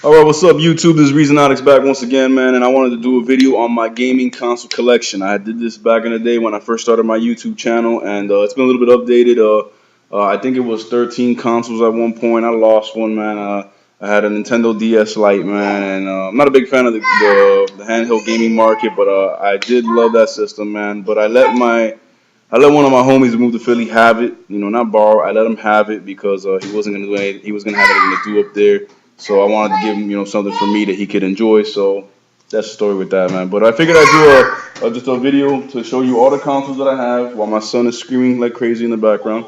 Alright, what's up YouTube? This is ReezonOticz back once again, man, and I wanted to do a video on my gaming console collection. I did this back in the day when I first started my YouTube channel, and it's been a little bit updated. I think it was 13 consoles at one point. I lost one, man. I had a Nintendo DS Lite, man, and I'm not a big fan of the handheld gaming market, but I did love that system, man. But I let one of my homies who moved to Philly have it, not borrow. I let him have it because he wasn't gonna do anything. He was gonna have anything to do up there. So I wanted to give him, something for me that he could enjoy. So that's the story with that, man. But I figured I'd do just a video to show you all the consoles that I have while my son is screaming like crazy in the background.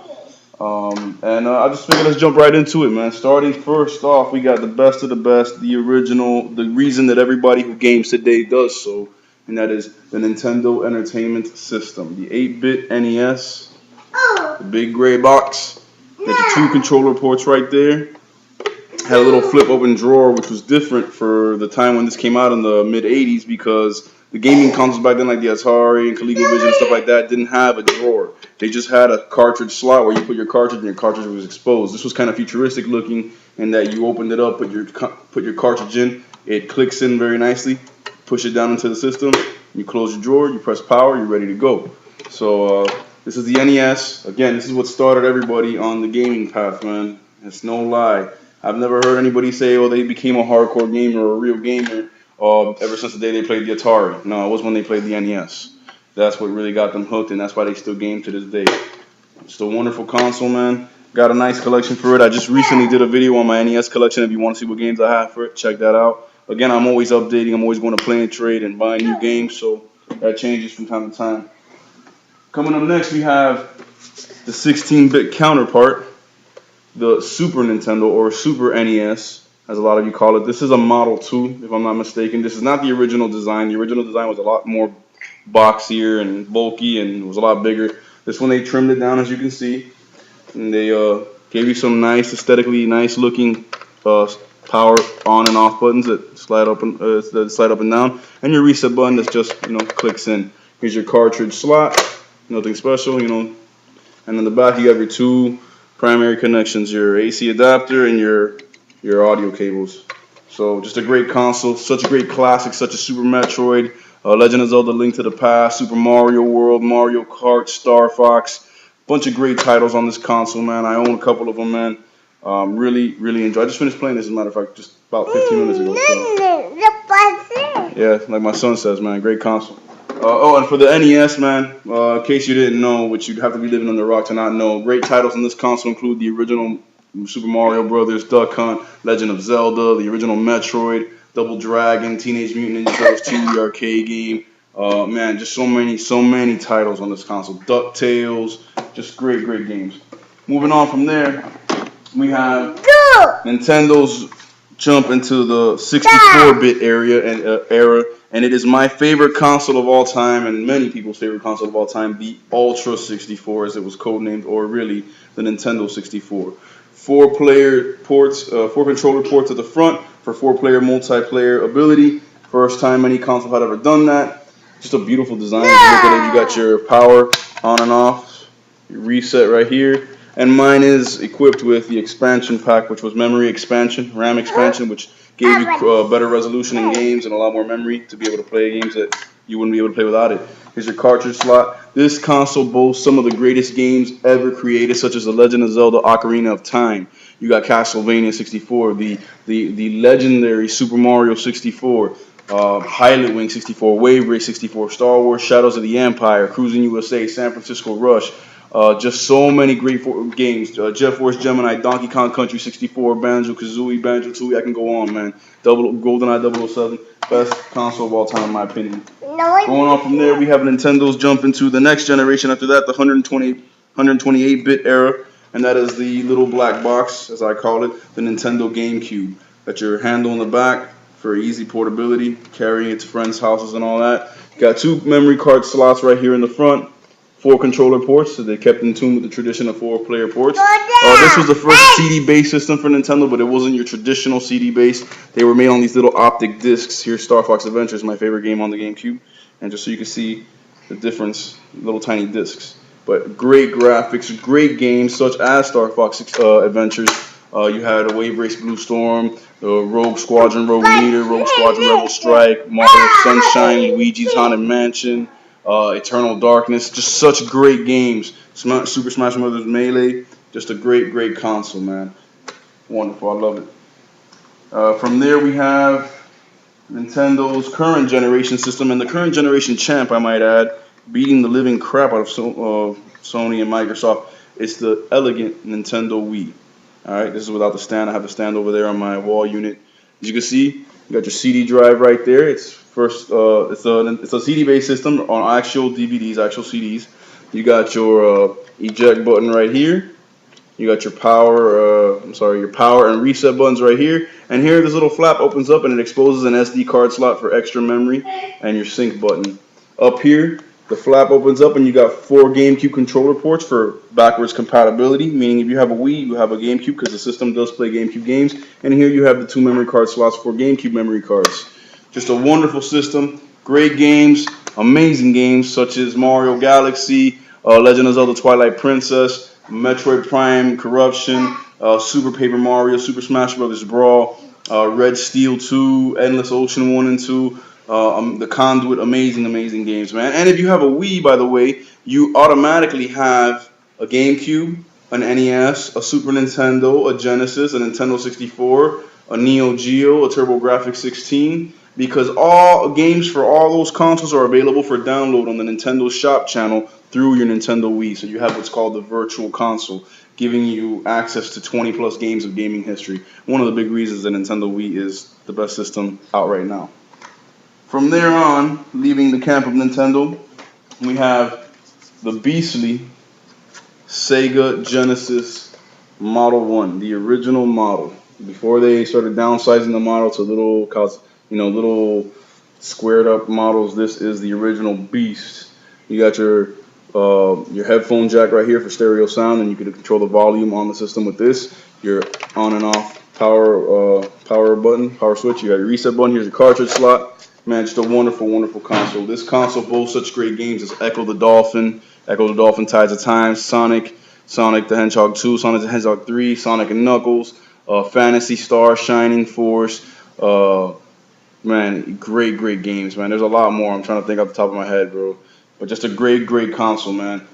And I just figured let's jump right into it, man. Starting first off, we got the best of the best, the original, the reason that everybody who games today does so, and that is the Nintendo Entertainment System, the 8-bit NES, the big gray box, got your two controller ports right there. Had a little flip open drawer, which was different for the time when this came out in the mid 80s, because the gaming consoles back then, like the Atari and ColecoVision and stuff like that, didn't have a drawer. They just had a cartridge slot where you put your cartridge and your cartridge was exposed. This was kind of futuristic looking in that you opened it up, put your cartridge in, it clicks in very nicely, push it down into the system, you close your drawer, you press power, you're ready to go. So this is the NES. Again, this is what started everybody on the gaming path, man. It's no lie. I've never heard anybody say, oh, they became a hardcore gamer or a real gamer ever since the day they played the Atari. No, it was when they played the NES. That's what really got them hooked, and that's why they still game to this day. It's a wonderful console, man. Got a nice collection for it. I just recently did a video on my NES collection. If you want to see what games I have for it, check that out. Again, I'm always updating. I'm always going to play and trade and buy new games, so that changes from time to time. Coming up next, we have the 16-bit counterpart, the Super Nintendo, or Super NES, as a lot of you call it. This is a Model 2, if I'm not mistaken. This is not the original design. The original design was a lot more boxier and bulky and was a lot bigger. This one, they trimmed it down, as you can see, and they gave you some nice, aesthetically nice looking power on and off buttons that slide up and down, and your reset button that just clicks in. Here's your cartridge slot, nothing special, and in the back you have your two primary connections, your AC adapter and your audio cables. So just a great console, such a great classic, such as Super Metroid, Legend of Zelda: Link to the Past, Super Mario World, Mario Kart, Star Fox. Bunch of great titles on this console, man. I own a couple of them, man. Really enjoy. I just finished playing this, as a matter of fact, just about 15 minutes ago. So. Yeah, like my son says, man, great console. And for the NES, man, in case you didn't know, which you'd have to be living on the rock to not know, great titles on this console include the original Super Mario Brothers, Duck Hunt, Legend of Zelda, the original Metroid, Double Dragon, Teenage Mutant Ninja Turtles 2, the arcade game. Man, just so many titles on this console. DuckTales, just great games. Moving on from there, we have Nintendo's jump into the 64-bit era, and it is my favorite console of all time, and many people's favorite console of all time, the Ultra 64, as it was codenamed, or really the Nintendo 64. Four controller ports at the front for 4-player multiplayer ability. First time any console had ever done that. Just a beautiful design. If you look at it, you got your power on and off, your reset right here. And mine is equipped with the expansion pack, which was memory expansion, RAM expansion, which gave you better resolution in games and a lot more memory to be able to play games that you wouldn't be able to play without it. Here's your cartridge slot. This console boasts some of the greatest games ever created, such as The Legend of Zelda: Ocarina of Time. You got Castlevania 64, the legendary Super Mario 64, Pilot Wing 64, Wave Race 64, Star Wars: Shadows of the Empire, Cruising USA, San Francisco Rush. Just so many great games. Jet Force Gemini, Donkey Kong Country 64, Banjo-Kazooie, Banjo-Tooie. I can go on, man. GoldenEye 007. Best console of all time, in my opinion. Going on from there, we have Nintendo's jump into the next generation after that, the 128-bit era. And that is the little black box, as I call it, the Nintendo GameCube. Got your handle in the back for easy portability, carrying it to friends' houses and all that. Got two memory card slots right here in the front. 4 controller ports, so they kept in tune with the tradition of 4-player ports. This was the first CD-based system for Nintendo, but it wasn't your traditional CD-based. They were made on these little optic discs. Here's Star Fox Adventures, my favorite game on the GameCube. And just so you can see the difference, little tiny discs. But great graphics, great games, such as Star Fox Adventures. You had a Wave Race Blue Storm, the Rogue Squadron, Rogue Leader, Rogue Squadron, Rebel Strike, Mario Sunshine, Luigi's Haunted Mansion, Eternal Darkness. Just such great games. Super Smash Bros. Melee. Just a great console, man. Wonderful. I love it. From there, we have Nintendo's current generation system, and the current generation champ, I might add, beating the living crap out of Sony and Microsoft. It's the elegant Nintendo Wii. All right, this is without the stand. I have the stand over there on my wall unit. As you can see, you got your CD drive right there. It's a CD-based system on actual DVDs, actual CDs. You got your eject button right here. You got your power, your power and reset buttons right here. And here, this little flap opens up and it exposes an SD card slot for extra memory and your sync button. Up here, the flap opens up and you got 4 GameCube controller ports for backwards compatibility, meaning if you have a Wii, you have a GameCube because the system does play GameCube games. And here you have the 2 memory card slots for GameCube memory cards. Just a wonderful system, great games, amazing games such as Mario Galaxy, Legend of Zelda Twilight Princess, Metroid Prime Corruption, Super Paper Mario, Super Smash Bros. Brawl, Red Steel 2, Endless Ocean 1 and 2, The Conduit, amazing games, man. And if you have a Wii, by the way, you automatically have a GameCube, an NES, a Super Nintendo, a Genesis, a Nintendo 64, a Neo Geo, a TurboGrafx 16, because all games for all those consoles are available for download on the Nintendo Shop channel through your Nintendo Wii. So you have what's called the Virtual Console, giving you access to 20 plus games of gaming history. One of the big reasons that Nintendo Wii is the best system out right now. From there on, leaving the camp of Nintendo, we have the beastly Sega Genesis Model 1, the original model. Before they started downsizing the model to little squared up models, this is the original beast. You got your headphone jack right here for stereo sound, and you can control the volume on the system with this. Your on and off power button, power switch. You got your reset button. Here's your cartridge slot. Man, just a wonderful console. This console boasts such great games as Echo the Dolphin, Tides of Time, Sonic the Hedgehog 2, Sonic the Hedgehog 3, Sonic and Knuckles, Phantasy Star, Shining Force. Man, great games, man. There's a lot more. I'm trying to think off the top of my head, bro. But just a great console, man.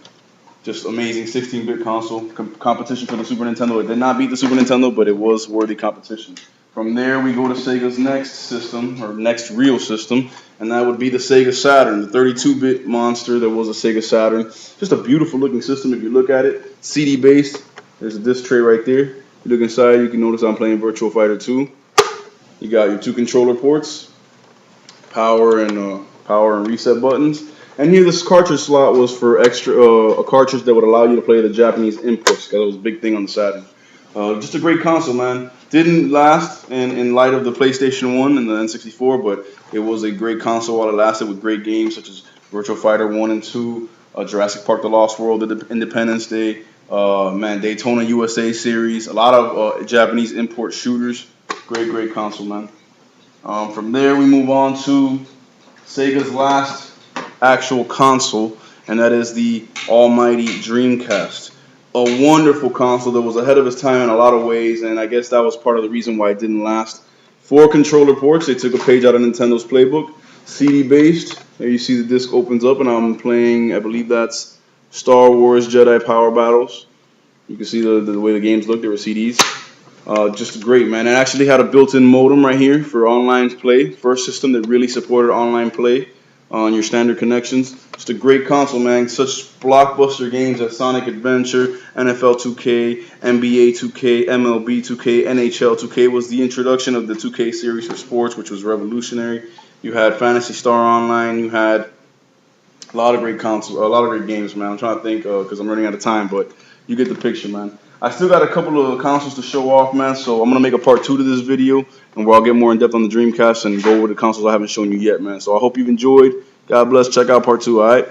Just amazing 16-bit console. Competition for the Super Nintendo. It did not beat the Super Nintendo, but it was worthy competition. From there, we go to Sega's next system, or next real system, and that would be the Sega Saturn, the 32-bit monster that was a Sega Saturn. Just a beautiful looking system if you look at it. CD-based. There's a disc tray right there. If you look inside, you can notice I'm playing Virtua Fighter 2. You got your 2 controller ports, power and reset buttons. And here, this cartridge slot was for a cartridge that would allow you to play the Japanese inputs, because it was a big thing on the Saturn. Just a great console, man. Didn't last in light of the PlayStation 1 and the N64, but it was a great console while it lasted, with great games such as Virtua Fighter 1 and 2, Jurassic Park: The Lost World, Independence Day, Daytona USA series, a lot of Japanese import shooters. Great console, man. From there, we move on to Sega's last actual console, and that is the almighty Dreamcast. A wonderful console that was ahead of its time in a lot of ways, and I guess that was part of the reason why it didn't last. 4 controller ports. They took a page out of Nintendo's playbook. CD-based. There you see the disc opens up, and I'm playing, I believe that's Star Wars Jedi Power Battles. You can see the way the games look. They were CDs. Just great, man. It actually had a built-in modem right here for online play. First system that really supported online play on your standard connections. Just a great console, man. Such blockbuster games as Sonic Adventure, NFL 2K, NBA 2K, MLB 2K, NHL 2K was the introduction of the 2K series for sports, which was revolutionary. You had Phantasy Star Online. You had a lot of great games, man. I'm trying to think because I'm running out of time, but you get the picture, man. I still got a couple of consoles to show off, man, so I'm going to make a part 2 to this video, and where I'll get more in depth on the Dreamcast and go over the consoles I haven't shown you yet, man. So I hope you've enjoyed. God bless. Check out part 2, all right?